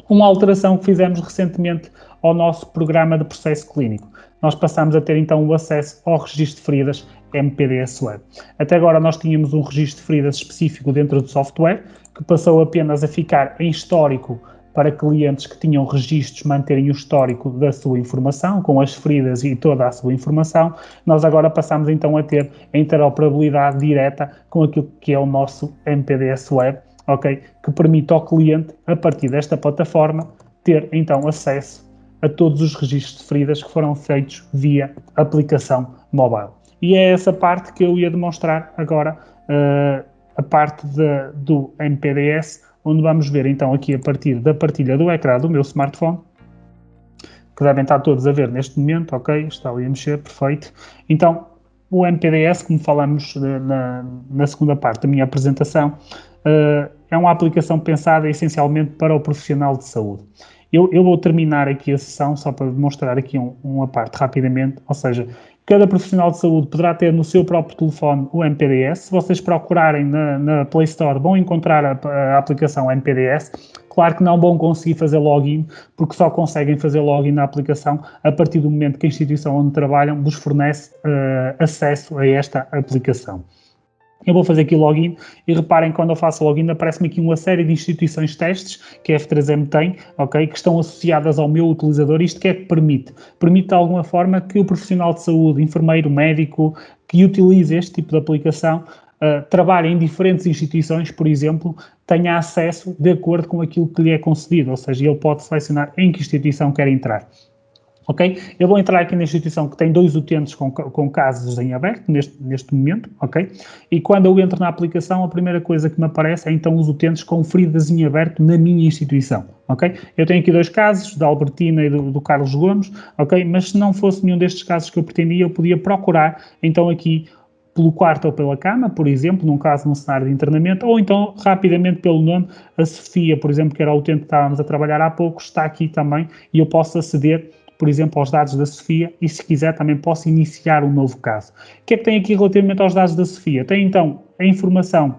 Speaker 2: Uma alteração que fizemos recentemente ao nosso programa de processo clínico. Nós passamos a ter então o acesso ao registro de feridas MPDS Web. Até agora nós tínhamos um registro de feridas específico dentro do software, que passou apenas a ficar em histórico para clientes que tinham registros manterem o histórico da sua informação, com as feridas e toda a sua informação. Nós agora passamos então a ter a interoperabilidade direta com aquilo que é o nosso MPDS Web, okay? Que permite ao cliente, a partir desta plataforma, ter então acesso a todos os registros de feridas que foram feitos via aplicação mobile. E é essa parte que eu ia demonstrar agora, a parte do MPDS, onde vamos ver então aqui a partir da partilha do ecrã do meu smartphone, que devem estar todos a ver neste momento, ok? Está ali a mexer, perfeito. Então, o MPDS, como falamos na segunda parte da minha apresentação, é uma aplicação pensada essencialmente para o profissional de saúde. Eu vou terminar aqui a sessão só para demonstrar aqui uma parte rapidamente, ou seja, cada profissional de saúde poderá ter no seu próprio telefone o MPDS. Se vocês procurarem na Play Store, vão encontrar a aplicação MPDS. Claro que não vão conseguir fazer login, porque só conseguem fazer login na aplicação a partir do momento que a instituição onde trabalham vos fornece acesso a esta aplicação. Eu vou fazer aqui login e reparem que quando eu faço login aparece-me aqui uma série de instituições testes que a F3M tem, okay, que estão associadas ao meu utilizador. Isto que é que permite? Permite de alguma forma que o profissional de saúde, enfermeiro, médico, que utilize este tipo de aplicação, trabalhe em diferentes instituições, por exemplo, tenha acesso de acordo com aquilo que lhe é concedido, ou seja, ele pode selecionar em que instituição quer entrar. Ok? Eu vou entrar aqui na instituição que tem 2 utentes com casos em aberto, neste momento, ok? E quando eu entro na aplicação, a primeira coisa que me aparece é então os utentes com feridas em aberto na minha instituição, ok? Eu tenho aqui 2 casos, da Albertina e do Carlos Gomes, ok? Mas se não fosse nenhum destes casos que eu pretendia, eu podia procurar então aqui pelo quarto ou pela cama, por exemplo, num caso num cenário de internamento, ou então rapidamente pelo nome, a Sofia, por exemplo, que era o utente que estávamos a trabalhar há pouco, está aqui também e eu posso aceder, por exemplo, aos dados da Sofia e, se quiser, também posso iniciar um novo caso. O que é que tem aqui relativamente aos dados da Sofia? Tem, então, a informação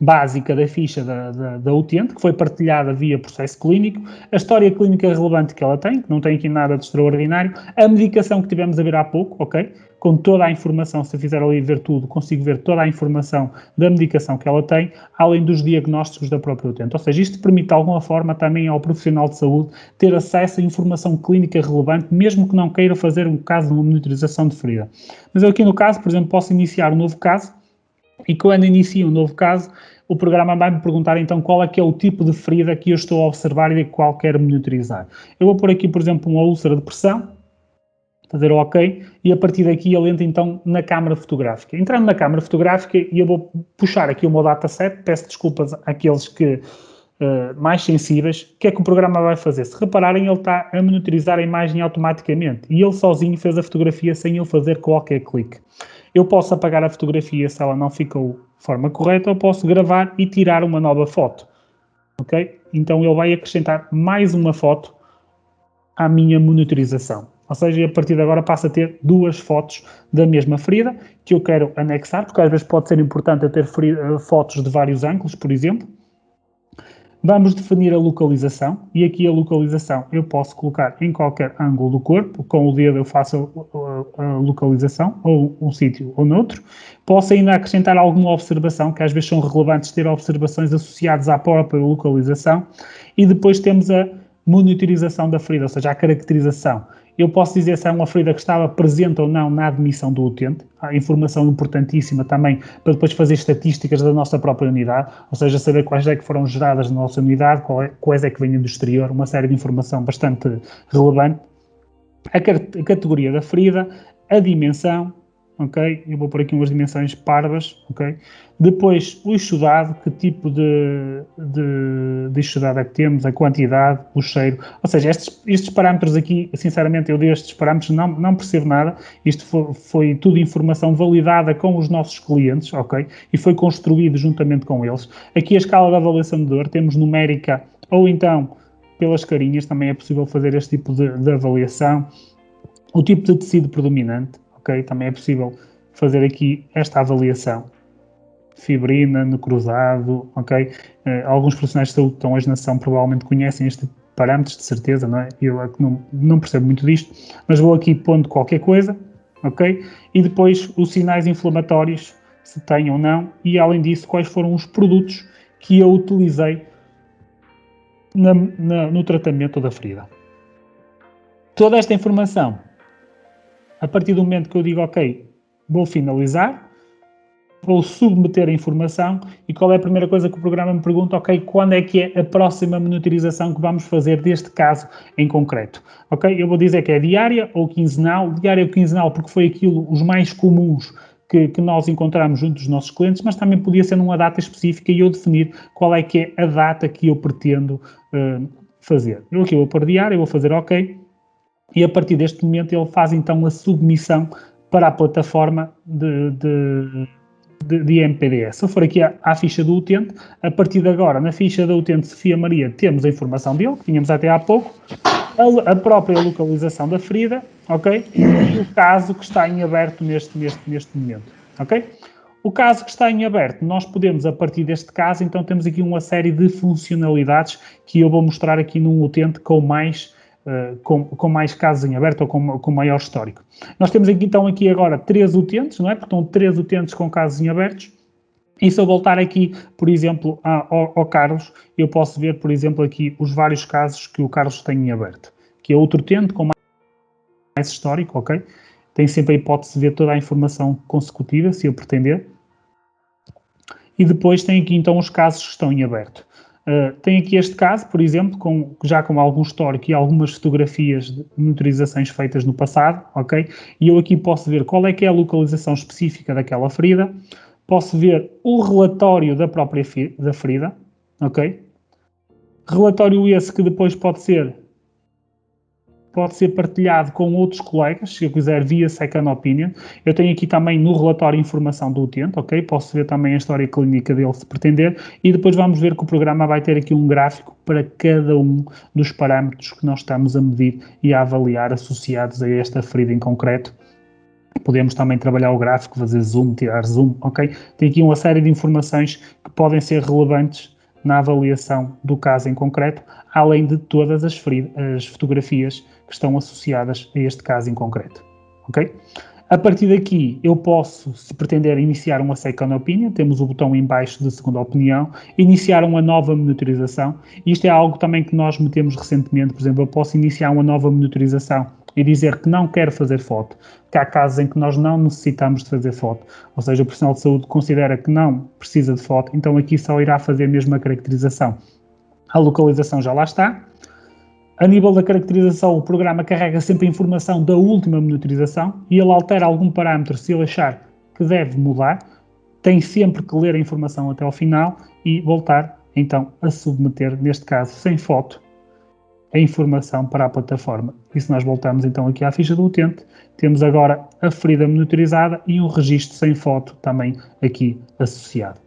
Speaker 2: básica da ficha da utente, que foi partilhada via processo clínico, a história clínica relevante que ela tem, que não tem aqui nada de extraordinário, a medicação que tivemos a ver há pouco, ok? Com toda a informação, se eu fizer ali ver tudo, consigo ver toda a informação da medicação que ela tem, além dos diagnósticos da própria utente. Ou seja, isto permite de alguma forma também ao profissional de saúde ter acesso a informação clínica relevante, mesmo que não queira fazer um caso de uma monitorização de ferida. Mas eu aqui no caso, por exemplo, posso iniciar um novo caso, e quando inicio um novo caso, o programa vai-me perguntar então qual é que é o tipo de ferida que eu estou a observar e de qual quero monitorizar. Eu vou pôr aqui, por exemplo, uma úlcera de pressão, fazer o OK, e a partir daqui ele entra então na câmara fotográfica. Entrando na câmara fotográfica, eu vou puxar aqui o meu dataset, peço desculpas àqueles que mais sensíveis. O que é que o programa vai fazer? Se repararem, ele está a monitorizar a imagem automaticamente e ele sozinho fez a fotografia sem eu fazer qualquer clique. Eu posso apagar a fotografia se ela não ficou de forma correta, ou posso gravar e tirar uma nova foto. Ok? Então ele vai acrescentar mais uma foto à minha monitorização. Ou seja, a partir de agora passo a ter 2 fotos da mesma ferida que eu quero anexar, porque às vezes pode ser importante eu ter fotos de vários ângulos, por exemplo. Vamos definir a localização, e aqui a localização eu posso colocar em qualquer ângulo do corpo, com o dedo eu faço a localização, ou um sítio ou noutro. Posso ainda acrescentar alguma observação, que às vezes são relevantes ter observações associadas à própria localização, e depois temos a monitorização da ferida, ou seja, a caracterização. Eu posso dizer se é uma ferida que estava presente ou não na admissão do utente. Há informação importantíssima também para depois fazer estatísticas da nossa própria unidade, ou seja, saber quais é que foram geradas na nossa unidade, quais é que vêm do exterior, uma série de informação bastante relevante. A categoria da ferida, a dimensão, ok? Eu vou pôr aqui umas dimensões parvas, ok? Depois, o exudado, que tipo de exudado é que temos, a quantidade, o cheiro. Ou seja, estes parâmetros aqui, sinceramente, eu destes parâmetros não percebo nada. Isto foi tudo informação validada com os nossos clientes, ok? E foi construído juntamente com eles. Aqui a escala de avaliação de dor, temos numérica ou então pelas carinhas, também é possível fazer este tipo de avaliação. O tipo de tecido predominante, ok? Também é possível fazer aqui esta avaliação. Fibrina, necrosado, ok? Alguns profissionais de saúde que estão hoje na sessão provavelmente conhecem este parâmetros, de certeza, não é? Eu é que não percebo muito disto, mas vou aqui pondo qualquer coisa, ok? E depois os sinais inflamatórios, se têm ou não, e além disso, quais foram os produtos que eu utilizei no tratamento da ferida. Toda esta informação, a partir do momento que eu digo, ok, vou finalizar, vou submeter a informação e qual é a primeira coisa que o programa me pergunta, ok, quando é que é a próxima monitorização que vamos fazer deste caso em concreto, ok? Eu vou dizer que é diária ou quinzenal, diária ou quinzenal porque foi aquilo, os mais comuns que nós encontramos junto dos nossos clientes, mas também podia ser numa data específica e eu definir qual é que é a data que eu pretendo fazer. Eu aqui vou pôr diário, eu vou fazer ok, e a partir deste momento ele faz então a submissão para a plataforma de MPDS. Se eu for aqui à ficha do utente, a partir de agora, na ficha do utente Sofia Maria, temos a informação dele, que tínhamos até há pouco, a própria localização da ferida, ok? E o caso que está em aberto neste momento, ok? O caso que está em aberto, nós podemos, a partir deste caso, então temos aqui uma série de funcionalidades que eu vou mostrar aqui num utente com mais casos em aberto ou com maior histórico. Nós temos aqui, então aqui agora 3 utentes, não é? Portanto, 3 utentes com casos em abertos. E se eu voltar aqui, por exemplo, ao Carlos, eu posso ver, por exemplo, aqui os vários casos que o Carlos tem em aberto. Que é outro utente com mais histórico, ok? Tem sempre a hipótese de ver toda a informação consecutiva, se eu pretender. E depois tem aqui, então, os casos que estão em aberto. Tem aqui este caso, por exemplo, já com algum histórico e algumas fotografias de monitorizações feitas no passado, ok? E eu aqui posso ver qual é que é a localização específica daquela ferida, posso ver o relatório da própria da ferida, ok? Relatório esse que depois pode ser partilhado com outros colegas, se eu quiser, via second opinion. Eu tenho aqui também no relatório informação do utente, ok? Posso ver também a história clínica dele, se pretender, e depois vamos ver que o programa vai ter aqui um gráfico para cada um dos parâmetros que nós estamos a medir e a avaliar associados a esta ferida em concreto. Podemos também trabalhar o gráfico, fazer zoom, tirar zoom, ok? Tem aqui uma série de informações que podem ser relevantes na avaliação do caso em concreto, além de todas as fotografias que estão associadas a este caso em concreto, ok? A partir daqui, eu posso, se pretender iniciar uma second opinion, temos o botão em baixo de segunda opinião, iniciar uma nova monitorização. Isto é algo também que nós metemos recentemente, por exemplo, eu posso iniciar uma nova monitorização e dizer que não quero fazer foto, que há casos em que nós não necessitamos de fazer foto, ou seja, o profissional de saúde considera que não precisa de foto, então aqui só irá fazer mesmo a caracterização. A localização já lá está. A nível da caracterização, o programa carrega sempre a informação da última monitorização e ele altera algum parâmetro se ele achar que deve mudar. Tem sempre que ler a informação até ao final e voltar, então, a submeter, neste caso, sem foto, a informação para a plataforma. E se nós voltarmos, então, aqui à ficha do utente, temos agora a ferida monitorizada e um registro sem foto também aqui associado.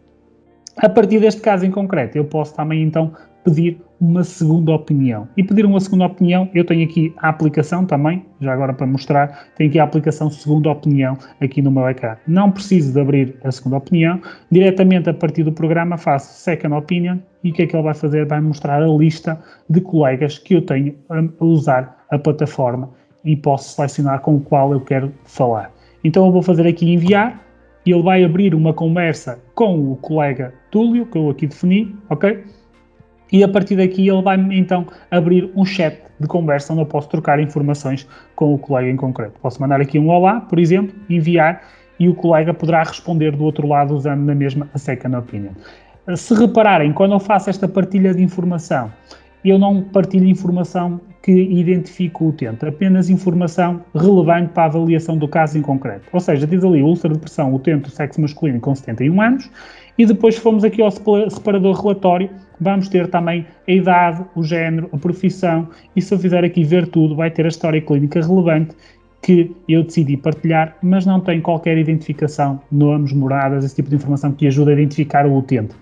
Speaker 2: A partir deste caso em concreto, eu posso também, então, pedir uma segunda opinião. E pedir uma segunda opinião, eu tenho aqui a aplicação também, já agora para mostrar, tenho aqui a aplicação segunda opinião aqui no meu ecrã. Não preciso de abrir a segunda opinião, diretamente a partir do programa faço second opinion e o que é que ele vai fazer? Vai mostrar a lista de colegas que eu tenho a usar a plataforma e posso selecionar com o qual eu quero falar. Então eu vou fazer aqui enviar e ele vai abrir uma conversa com o colega Túlio, que eu aqui defini, ok? e a partir daqui ele vai então abrir um chat de conversa onde eu posso trocar informações com o colega em concreto. Posso mandar aqui um olá, por exemplo, enviar, e o colega poderá responder do outro lado usando na mesma a second opinion. Se repararem, quando eu faço esta partilha de informação, eu não partilho informação que identifique o utente, apenas informação relevante para a avaliação do caso em concreto. Ou seja, diz ali úlcera de pressão, utente, sexo masculino com 71 anos, e depois fomos aqui ao separador relatório, vamos ter também a idade, o género, a profissão, e se eu fizer aqui ver tudo, vai ter a história clínica relevante que eu decidi partilhar, mas não tem qualquer identificação, nomes, moradas, esse tipo de informação que ajuda a identificar o utente.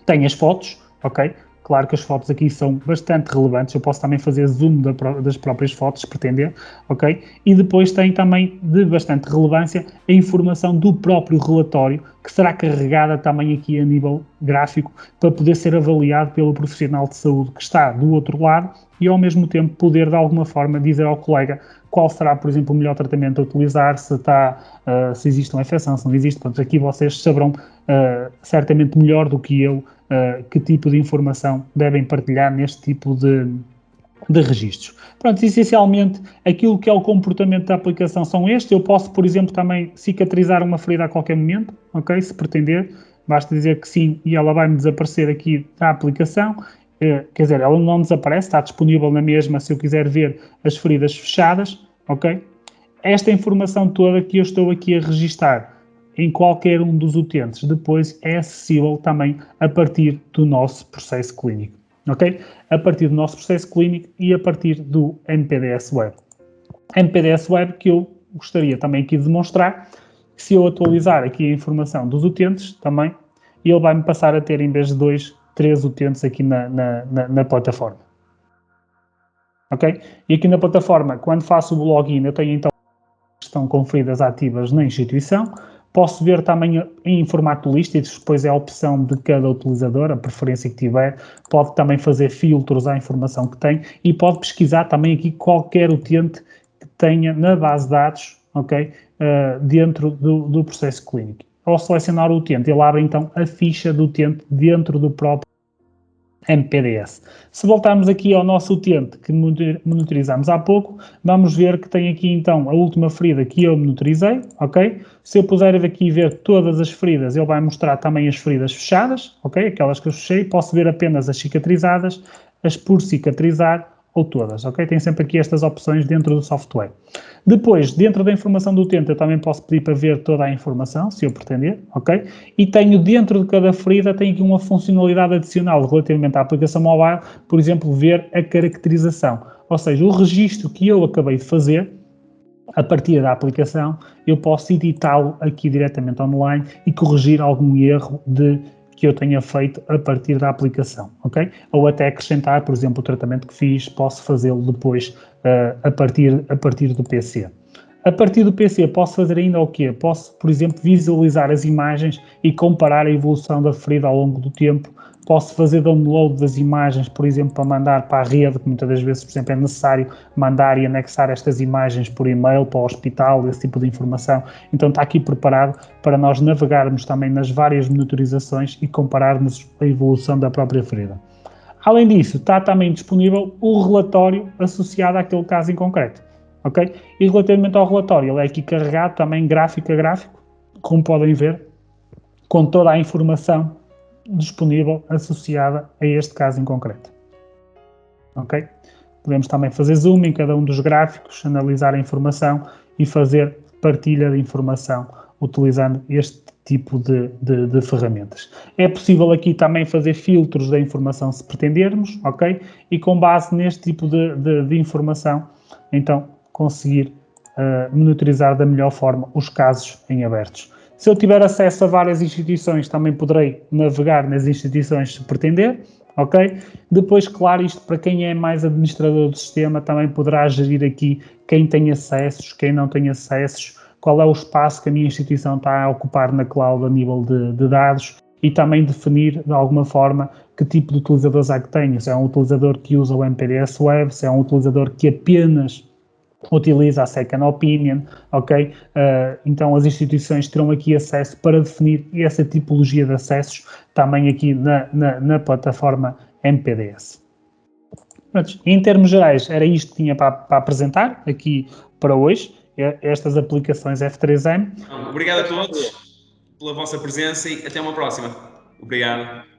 Speaker 2: Tem as fotos, ok? Claro que as fotos aqui são bastante relevantes, eu posso também fazer zoom das próprias fotos, se pretender, ok? E depois tem também de bastante relevância a informação do próprio relatório, que será carregada também aqui a nível gráfico, para poder ser avaliado pelo profissional de saúde que está do outro lado e ao mesmo tempo poder de alguma forma dizer ao colega qual será, por exemplo, o melhor tratamento a utilizar, se existe uma infecção, se não existe. Portanto, aqui vocês saberão certamente melhor do que eu que tipo de informação devem partilhar neste tipo de registros. Pronto, essencialmente, aquilo que é o comportamento da aplicação são estes. Eu posso, por exemplo, também cicatrizar uma ferida a qualquer momento, ok? Se pretender, basta dizer que sim e ela vai-me desaparecer aqui da aplicação. Quer dizer, ela não desaparece, está disponível na mesma se eu quiser ver as feridas fechadas, ok? Esta informação toda que eu estou aqui a registar em qualquer um dos utentes, depois é acessível também a partir do nosso processo clínico, ok? A partir do nosso processo clínico e a partir do MPDS Web. MPDS Web que eu gostaria também aqui de demonstrar, que se eu atualizar aqui a informação dos utentes também, ele vai-me passar a ter, em vez de 2, 3 utentes aqui na plataforma. Ok? E aqui na plataforma, quando faço o login, eu tenho então que estão com feridas ativas na instituição. Posso ver também em formato lista, e depois é a opção de cada utilizador, a preferência que tiver. Pode também fazer filtros à informação que tem e pode pesquisar também aqui qualquer utente que tenha na base de dados, ok? Dentro do processo clínico. Ao selecionar o utente, ele abre então a ficha do utente dentro do próprio MPDS. Se voltarmos aqui ao nosso utente que monitorizamos há pouco, vamos ver que tem aqui então a última ferida que eu monitorizei, ok? Se eu puser aqui ver todas as feridas, ele vai mostrar também as feridas fechadas, ok? Aquelas que eu fechei, posso ver apenas as cicatrizadas, as por cicatrizar ou todas, ok? Tem sempre aqui estas opções dentro do software. Depois, dentro da informação do utente, eu também posso pedir para ver toda a informação, se eu pretender, ok? E tenho dentro de cada ferida, tenho aqui uma funcionalidade adicional relativamente à aplicação mobile, por exemplo, ver a caracterização. Ou seja, o registro que eu acabei de fazer, a partir da aplicação, eu posso editá-lo aqui diretamente online e corrigir algum erro que eu tenha feito a partir da aplicação, ok? Ou até acrescentar, por exemplo, o tratamento que fiz, posso fazê-lo depois a partir do PC. A partir do PC posso fazer ainda o quê? Posso, por exemplo, visualizar as imagens e comparar a evolução da ferida ao longo do tempo. Posso fazer download das imagens, por exemplo, para mandar para a rede, que muitas das vezes, por exemplo, é necessário mandar e anexar estas imagens por e-mail para o hospital, esse tipo de informação. Então está aqui preparado para nós navegarmos também nas várias monitorizações e compararmos a evolução da própria ferida. Além disso, está também disponível o relatório associado àquele caso em concreto. Okay? E relativamente ao relatório, ele é aqui carregado também gráfico a gráfico, como podem ver, com toda a informação disponível associada a este caso em concreto. Ok? Podemos também fazer zoom em cada um dos gráficos, analisar a informação e fazer partilha de informação utilizando este tipo de ferramentas. É possível aqui também fazer filtros da informação se pretendermos, ok? E com base neste tipo de informação, então, conseguir monitorizar da melhor forma os casos em abertos. Se eu tiver acesso a várias instituições, também poderei navegar nas instituições se pretender, ok? Depois, claro, isto para quem é mais administrador do sistema, também poderá gerir aqui quem tem acessos, quem não tem acessos, qual é o espaço que a minha instituição está a ocupar na cloud a nível de dados e também definir, de alguma forma, que tipo de utilizadores é que tenho. Se é um utilizador que usa o MPDS Web, se é um utilizador que apenas utiliza a Second Opinion, ok? Então as instituições terão aqui acesso para definir essa tipologia de acessos também aqui na plataforma MPDS. Pronto, em termos gerais, era isto que tinha para apresentar aqui para hoje, estas aplicações F3M.
Speaker 1: Obrigado a todos pela vossa presença e até uma próxima. Obrigado.